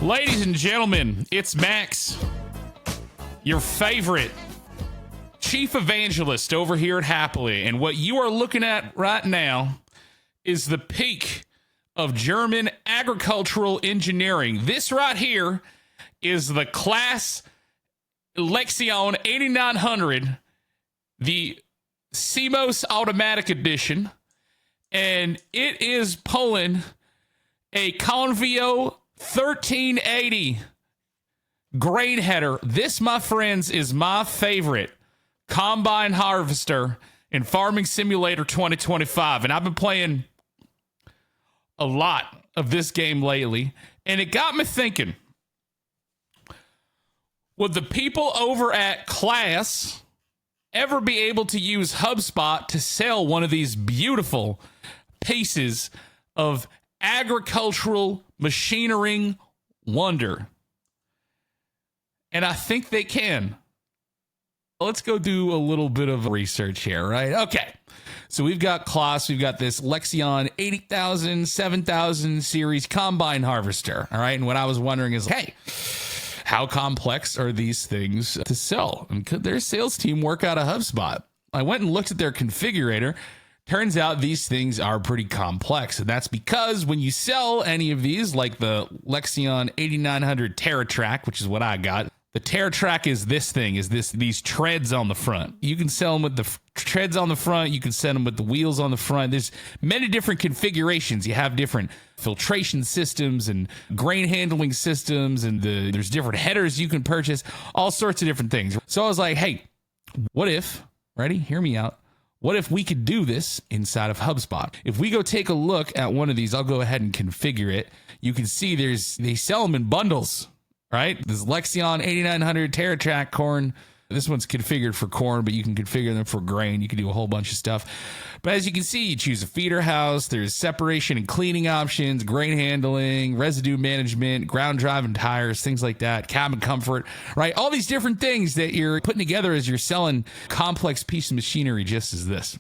Ladies and gentlemen, it's Max, your favorite chief evangelist over here at Happily. And what you are looking at right now is the peak of German agricultural engineering. This right here is the CLAAS Lexion 8900, the CMOS Automatic Edition, and it is pulling a Convio 1380 grain header. This, my friends, is my favorite combine harvester in Farming Simulator 2025, and I've been playing a lot of this game lately, and it got me thinking, would the people over at CLAAS ever be able to use HubSpot to sell one of these beautiful pieces of agricultural machinery wonder? And I think they can. Let's go do a little bit of research here, right? Okay. So we've got CLAAS, we've got this Lexion 80,000, 7,000 series combine harvester, all right? And what I was wondering is, hey, how complex are these things to sell? And could their sales team work out of HubSpot? I went and looked at their configurator. Turns out these things are pretty complex. And that's because when you sell any of these, like the Lexion 8900 TerraTrack, which is what I got, the TerraTrack is this thing, these treads on the front. You can sell them with the treads on the front. You can sell them with the wheels on the front. There's many different configurations. You have different filtration systems and grain handling systems, and there's different headers you can purchase, all sorts of different things. So I was like, hey, what if, ready? Hear me out. What if we could do this inside of HubSpot? If we go take a look at one of these, I'll go ahead and configure it. You can see they sell them in bundles. Right? This Lexion 8900 TerraTrack corn. This one's configured for corn, but you can configure them for grain. You can do a whole bunch of stuff. But as you can see, you choose a feeder house. There's separation and cleaning options, grain handling, residue management, ground driving tires, things like that, cabin comfort, right? All these different things that you're putting together as you're selling complex piece of machinery just as this.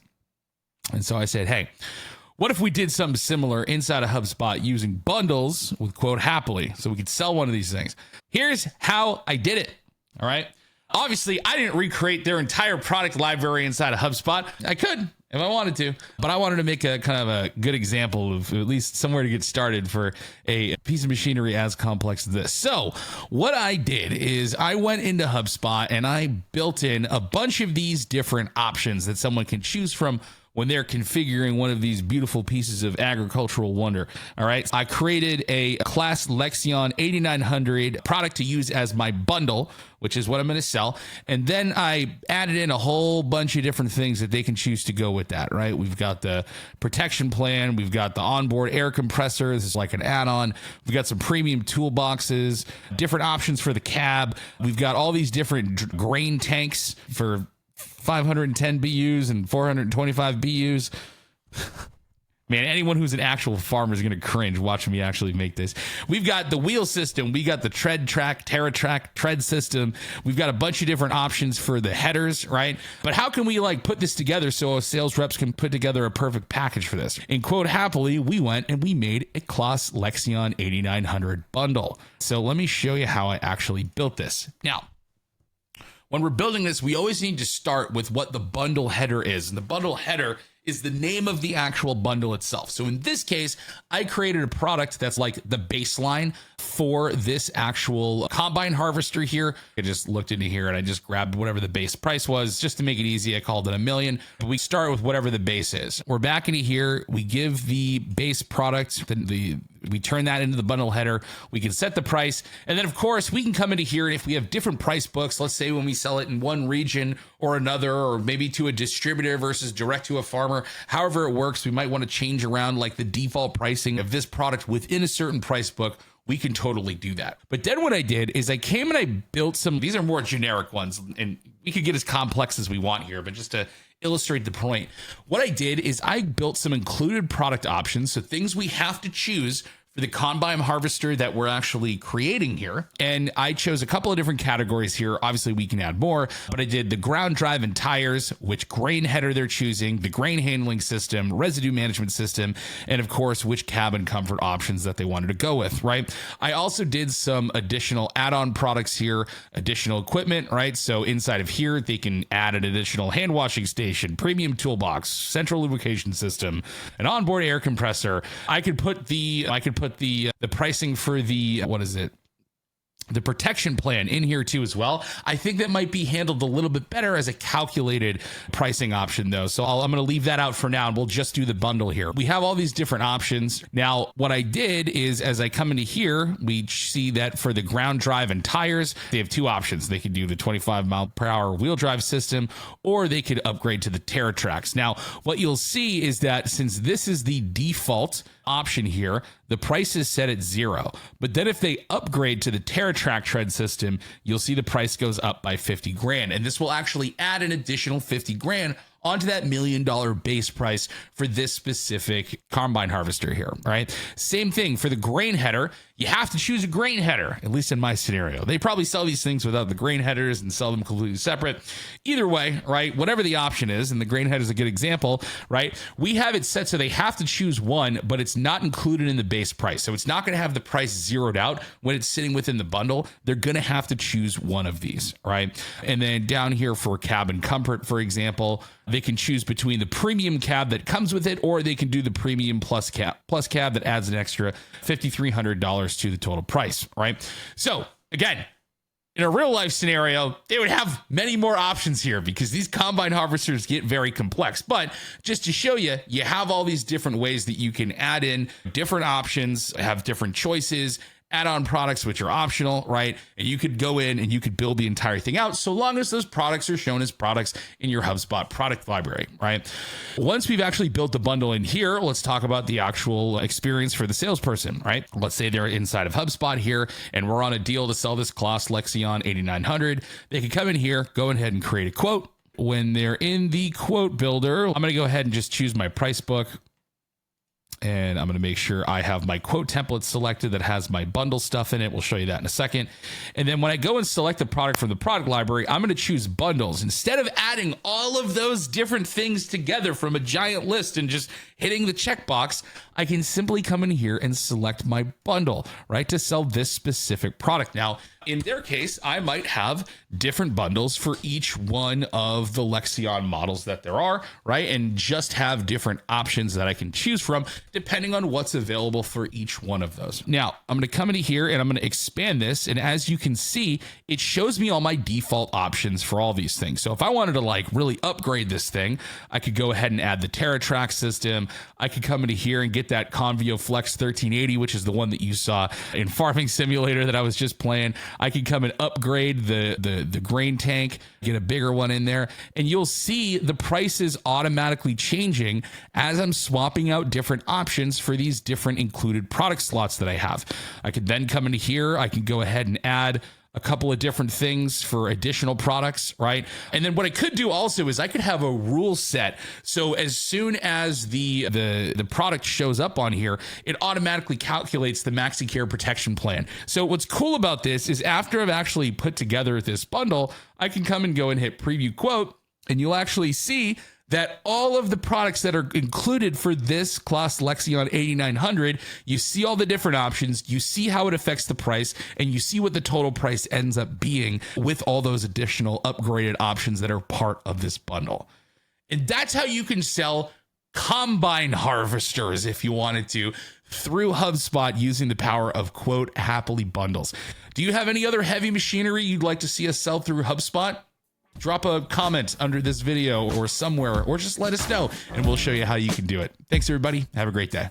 And so I said, hey, what if we did something similar inside of HubSpot using bundles with quote happily so we could sell one of these things? Here's how I did it. All right. Obviously, I didn't recreate their entire product library inside of HubSpot. I could if I wanted to, but I wanted to make a kind of a good example of at least somewhere to get started for a piece of machinery as complex as this. So what I did is I went into HubSpot and I built in a bunch of these different options that someone can choose from when they're configuring one of these beautiful pieces of agricultural wonder. All right. I created a CLAAS Lexion 8900 product to use as my bundle, which is what I'm going to sell. And then I added in a whole bunch of different things that they can choose to go with that, right? We've got the protection plan. We've got the onboard air compressor. This is like an add-on. We've got some premium toolboxes, different options for the cab. We've got all these different grain tanks for 510 BUs and 425 BUs. Man, anyone who's an actual farmer is going to cringe watching me actually make this. We've got the wheel system. We got the TerraTrack tread system. We've got a bunch of different options for the headers, right? But how can we put this together so our sales reps can put together a perfect package for this? In quote happily, we went and we made a CLAAS Lexion 8900 bundle. So let me show you how I actually built this. Now, when we're building this, we always need to start with what the bundle header is. And the bundle header is the name of the actual bundle itself. So in this case, I created a product that's like the baseline for this actual combine harvester here. I just looked into here and I just grabbed whatever the base price was just to make it easy. I called it $1 million. But we start with whatever the base is. We're back into here. We give the base product, we turn that into the bundle header. We can set the price. And then, of course, we can come into here. And if we have different price books, let's say when we sell it in one region or another, or maybe to a distributor versus direct to a farmer, however it works, we might want to change around like the default pricing of this product within a certain price book. We can totally do that. But then what I did is I came and I built these are more generic ones, and we could get as complex as we want here, but just to illustrate the point, what I did is I built some included product options, so things we have to choose for the combine harvester that we're actually creating here. And I chose a couple of different categories here. Obviously, we can add more, but I did the ground drive and tires, which grain header they're choosing, the grain handling system, residue management system, and of course, which cabin comfort options that they wanted to go with, right? I also did some additional add-on products here, additional equipment, right? So inside of here, they can add an additional hand washing station, premium toolbox, central lubrication system, an onboard air compressor. I could put the pricing for the, what is it? The protection plan in here too as well. I think that might be handled a little bit better as a calculated pricing option though. So I'm going to leave that out for now and we'll just do the bundle here. We have all these different options. Now, what I did is as I come into here, we see that for the ground drive and tires, they have two options. They could do the 25 mile per hour wheel drive system, or they could upgrade to the TerraTrax. Now, what you'll see is that since this is the default option here, the price is set at $0. But then if they upgrade to the TerraTrax tread system, you'll see the price goes up by 50 grand. And this will actually add an additional 50 grand onto that $1 million base price for this specific combine harvester here, right? Same thing for the grain header. You have to choose a grain header, at least in my scenario. They probably sell these things without the grain headers and sell them completely separate. Either way, right? Whatever the option is, and the grain header is a good example, right? We have it set so they have to choose one, but it's not included in the base price. So it's not going to have the price zeroed out when it's sitting within the bundle. They're going to have to choose one of these, right? And then down here for cabin comfort, for example, they can choose between the premium cab that comes with it, or they can do the premium plus cab that adds an extra $5,300 to the total price, right? So again, in a real life scenario, they would have many more options here because these combine harvesters get very complex. But just to show you, you have all these different ways that you can add in different options, have different choices, add-on products, which are optional, right? And you could go in and you could build the entire thing out so long as those products are shown as products in your HubSpot product library, right? Once we've actually built the bundle in here, let's talk about the actual experience for the salesperson, right? Let's say they're inside of HubSpot here and we're on a deal to sell this CLAAS Lexion 8900. They can come in here, go ahead and create a quote. When they're in the quote builder, I'm going to go ahead and just choose my price book. And I'm going to make sure I have my quote template selected that has my bundle stuff in it. We'll show you that in a second. And then when I go and select the product from the product library, I'm going to choose bundles. Instead of adding all of those different things together from a giant list and just hitting the checkbox, I can simply come in here and select my bundle, right, to sell this specific product. Now, in their case, I might have different bundles for each one of the Lexion models that there are, right? And just have different options that I can choose from depending on what's available for each one of those. Now, I'm going to come into here and I'm going to expand this. And as you can see, it shows me all my default options for all these things. So if I wanted to like really upgrade this thing, I could go ahead and add the TerraTrax system. I could come into here and get that Convio Flex 1380, which is the one that you saw in Farming Simulator that I was just playing. I can come and upgrade the grain tank, get a bigger one in there, and you'll see the prices automatically changing as I'm swapping out different options for these different included product slots that I have. I could then come into here, I can go ahead and add a couple of different things for additional products, right? And then what I could do also is I could have a rule set. So as soon as the product shows up on here, it automatically calculates the MaxiCare protection plan. So what's cool about this is after I've actually put together this bundle, I can come and go and hit preview quote, and you'll actually see that all of the products that are included for this CLAAS Lexion 8900, you see all the different options, you see how it affects the price, and you see what the total price ends up being with all those additional upgraded options that are part of this bundle. And that's how you can sell combine harvesters if you wanted to through HubSpot using the power of quote happily bundles. Do you have any other heavy machinery you'd like to see us sell through HubSpot? Drop a comment under this video or somewhere, or just let us know and we'll show you how you can do it. Thanks, everybody. Have a great day.